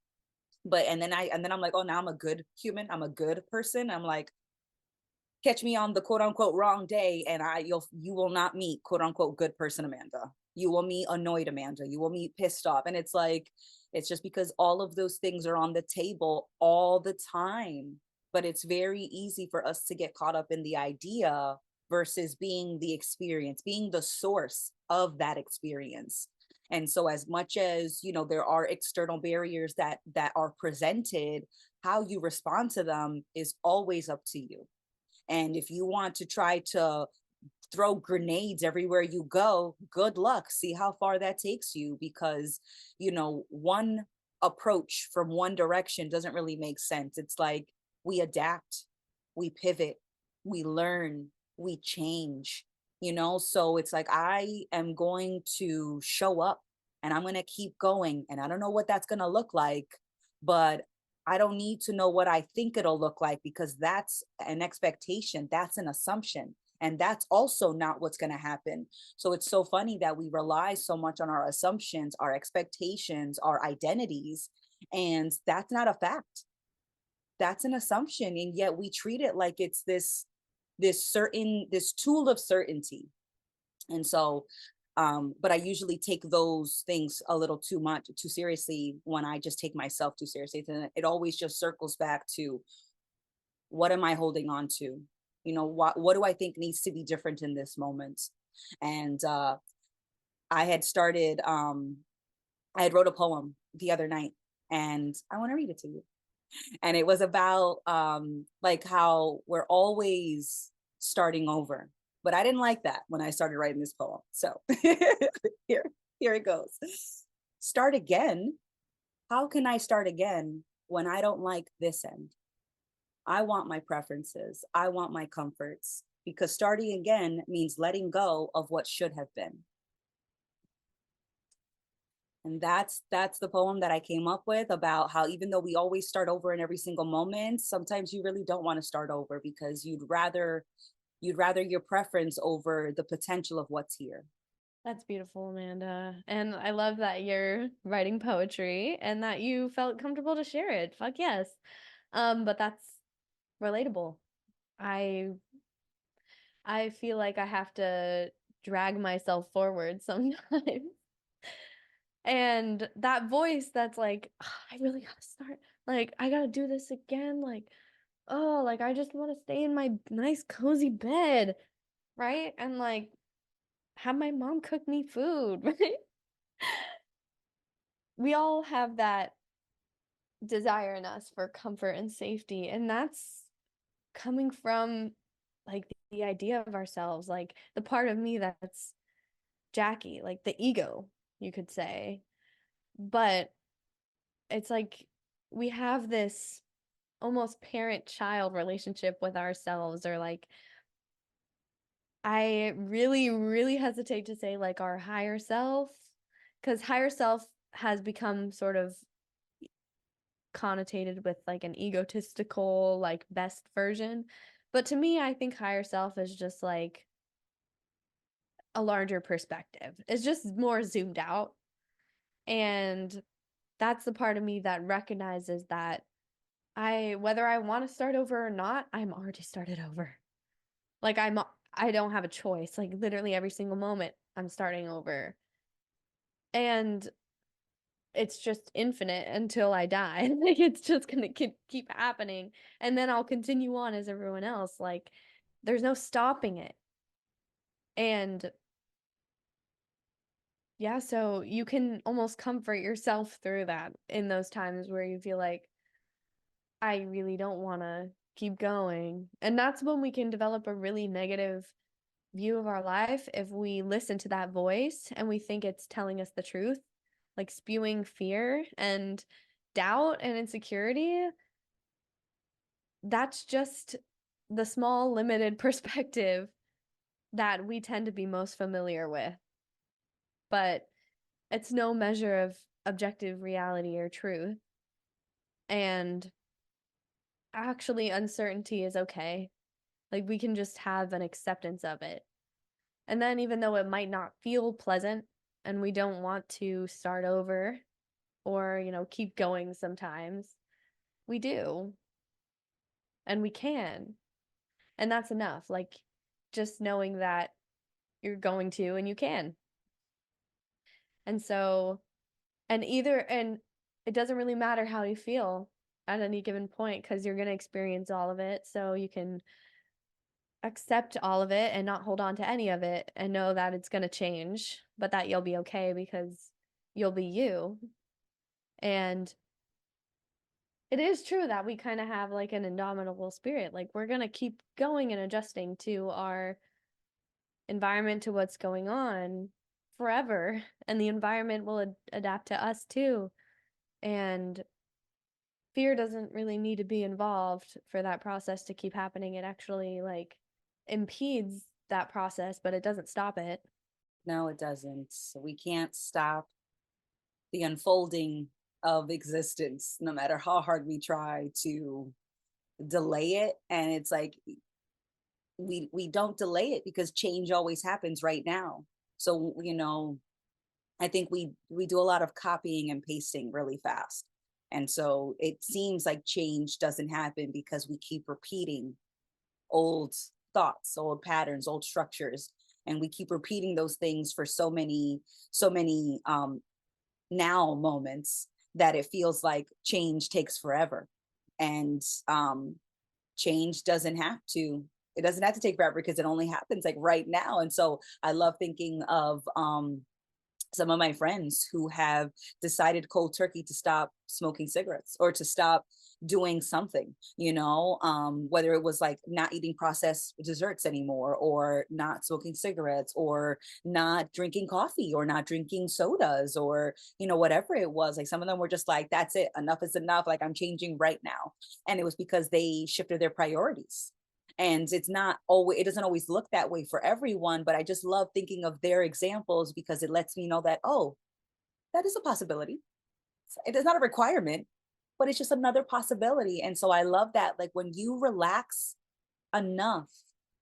But and then I'm like, oh, now I'm a good human. I'm a good person. I'm like, catch me on the quote unquote wrong day and you will not meet quote unquote good person Amanda. You will meet annoyed Amanda. You will meet pissed off. And it's like, it's just because all of those things are on the table all the time. But it's very easy for us to get caught up in the idea versus being the experience, being the source of that experience. And so as much as, there are external barriers that are presented, how you respond to them is always up to you. And if you want to try to throw grenades everywhere you go, good luck. See how far that takes you, because, one approach from one direction doesn't really make sense. It's like we adapt, we pivot, we learn, we change, So it's like I am going to show up and I'm going to keep going. And I don't know what that's going to look like, but I don't need to know what I think it'll look like, because that's an expectation, that's an assumption. And that's also not what's going to happen. So it's so funny that we rely so much on our assumptions, our expectations, our identities, and that's not a fact. That's an assumption. And yet we treat it like it's this tool of certainty. And so but I usually take those things a little too seriously when I just take myself too seriously. And it always just circles back to What am I holding on to? What do I think needs to be different in this moment? And I had started, I had wrote a poem the other night, and I want to read it to you. And it was about like how we're always starting over. But I didn't like that when I started writing this poem. So here, here it goes. Start again. How can I start again when I don't like this end? I want my preferences. I want my comforts, because starting again means letting go of what should have been. And that's the poem that I came up with, about how even though we always start over in every single moment, sometimes you really don't want to start over, because you'd rather your preference over the potential of what's here. That's beautiful, Amanda. And I love that you're writing poetry and that you felt comfortable to share it. Fuck yes. But that's relatable. I I feel like I have to drag myself forward sometimes. And that voice that's like, "Ah, I really gotta start. Like, I gotta do this again. Like, oh, like I just want to stay in my nice cozy bed, right? And like have my mom cook me food, right? We all have that desire in us for comfort and safety, and that's coming from like the idea of ourselves, like the part of me that's Jackie, like the ego, you could say. But it's like we have this almost parent-child relationship with ourselves, or like I really, really hesitate to say like our higher self, because higher self has become sort of connotated with like an egotistical, like best version. But to me, I think higher self is just like a larger perspective. It's just more zoomed out. And that's the part of me that recognizes that whether I want to start over or not, I'm already started over. Like I don't have a choice. Like literally every single moment I'm starting over. And it's just infinite until I die. Like it's just gonna keep happening. And then I'll continue on as everyone else. Like there's no stopping it. And yeah, so you can almost comfort yourself through that in those times where you feel like I really don't want to keep going. And that's when we can develop a really negative view of our life if we listen to that voice and we think it's telling us the truth, like spewing fear and doubt and insecurity. That's just the small, limited perspective that we tend to be most familiar with. But it's no measure of objective reality or truth. And actually, uncertainty is okay. Like, we can just have an acceptance of it. And then, even though it might not feel pleasant and we don't want to start over or, keep going sometimes, we do. And we can. And that's enough. Like, just knowing that you're going to and you can. And so, and it doesn't really matter how you feel at any given point because you're going to experience all of it. So you can accept all of it and not hold on to any of it and know that it's going to change, but that you'll be okay because you'll be you. And it is true that we kind of have like an indomitable spirit. Like we're going to keep going and adjusting to our environment, to what's going on forever. And the environment will adapt to us too. And fear doesn't really need to be involved for that process to keep happening. It actually like impedes that process, but it doesn't stop it. No, it doesn't. So we can't stop the unfolding of existence, no matter how hard we try to delay it. And it's like we don't delay it, because change always happens right now. So I think we do a lot of copying and pasting really fast. And so it seems like change doesn't happen because we keep repeating old thoughts, old patterns, old structures, and we keep repeating those things for so many now moments, that it feels like change takes forever. And change it doesn't have to take forever because it only happens like right now. And so I love thinking of some of my friends who have decided cold turkey to stop smoking cigarettes or to stop doing something, whether it was like not eating processed desserts anymore, or not smoking cigarettes, or not drinking coffee, or not drinking sodas, or whatever it was. Like some of them were just like, that's it, enough is enough, like I'm changing right now. And it was because they shifted their priorities. And it doesn't always look that way for everyone, but I just love thinking of their examples because it lets me know that, oh, that is a possibility. It is not a requirement, but it's just another possibility. And so I love that, like when you relax enough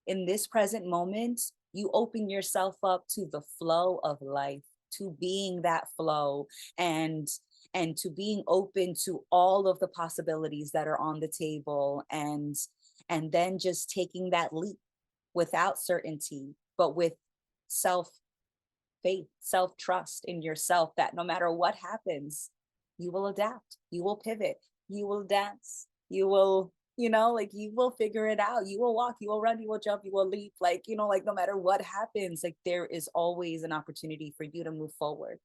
in this present moment, you open yourself up to the flow of life, to being that flow, and to being open to all of the possibilities that are on the table, and then just taking that leap without certainty, but with self faith, self trust in yourself, that no matter what happens, you will adapt, you will pivot, you will dance, you will, like you will figure it out. You will walk, you will run, you will jump, you will leap. Like, like no matter what happens, like there is always an opportunity for you to move forward.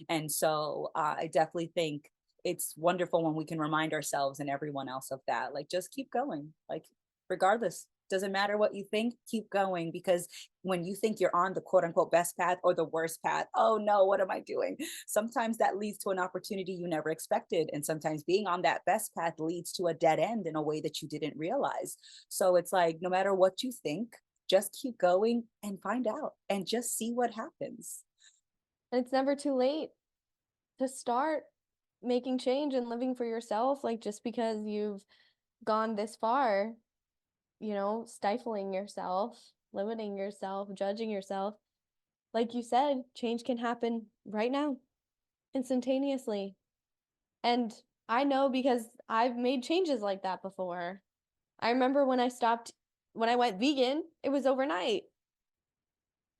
And so I definitely think it's wonderful when we can remind ourselves and everyone else of that. Like, just keep going. Like, regardless, doesn't matter what you think, keep going. Because when you think you're on the quote unquote best path or the worst path, oh no, what am I doing? Sometimes that leads to an opportunity you never expected. And sometimes being on that best path leads to a dead end in a way that you didn't realize. So it's like, no matter what you think, just keep going and find out and just see what happens. And it's never too late to start making change and living for yourself. Like just because you've gone this far, stifling yourself, limiting yourself, judging yourself, like you said, change can happen right now, instantaneously. And I know because I've made changes like that before. I remember when I went vegan, it was overnight.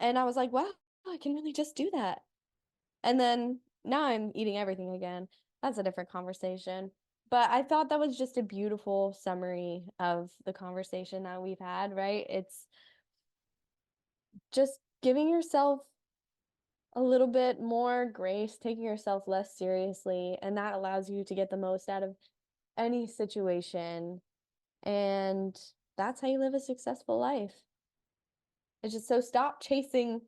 And I was like, wow, I can really just do that. And then now I'm eating everything again. That's a different conversation. But I thought that was just a beautiful summary of the conversation that we've had, right? It's just giving yourself a little bit more grace, taking yourself less seriously, and that allows you to get the most out of any situation. And that's how you live a successful life. It's just so stop chasing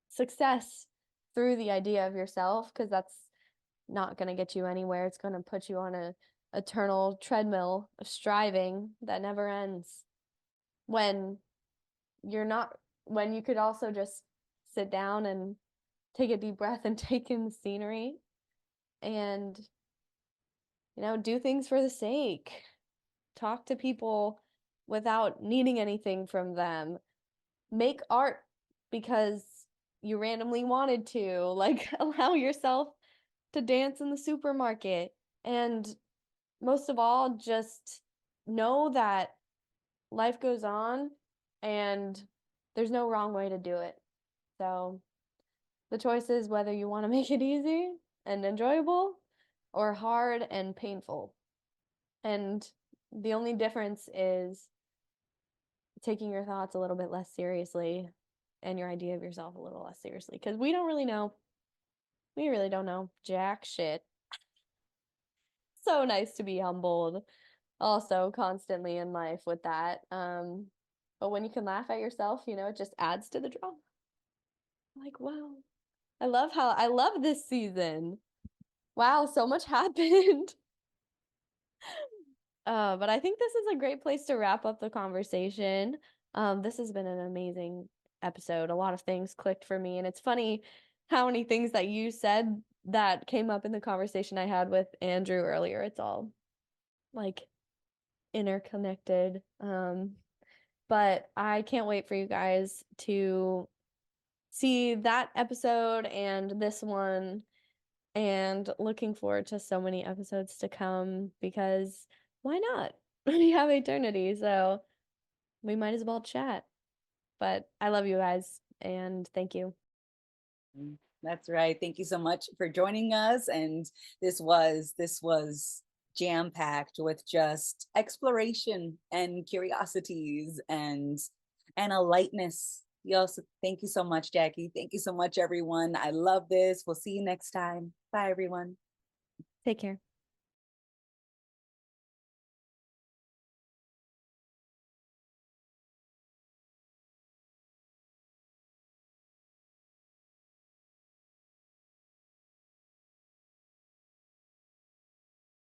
success through the idea of yourself, because that's not going to get you anywhere. It's going to put you on a eternal treadmill of striving that never ends, when you're not when you could also just sit down and take a deep breath and take in the scenery and do things for the sake, talk to people without needing anything from them, make art because you randomly wanted to, like allow yourself to dance in the supermarket. And most of all, just know that life goes on and there's no wrong way to do it. So the choice is whether you want to make it easy and enjoyable or hard and painful. And the only difference is taking your thoughts a little bit less seriously and your idea of yourself a little less seriously, because we don't really know. We really don't know jack shit. So nice to be humbled also constantly in life with that. But when you can laugh at yourself, it just adds to the drama. Like, wow. I love this season. Wow, so much happened. But I think this is a great place to wrap up the conversation. This has been an amazing episode. A lot of things clicked for me, and it's funny how many things that you said that came up in the conversation I had with Andrew earlier. It's all like interconnected. But I can't wait for you guys to see that episode and this one, and looking forward to so many episodes to come, because why not? We have eternity, so we might as well chat. But I love you guys, and thank you. That's right. Thank you so much for joining us. And this was jam-packed with just exploration and curiosities and a lightness. You also thank you so much, Jackie. Thank you so much, everyone. I love this. We'll see you next time. Bye, everyone. Take care.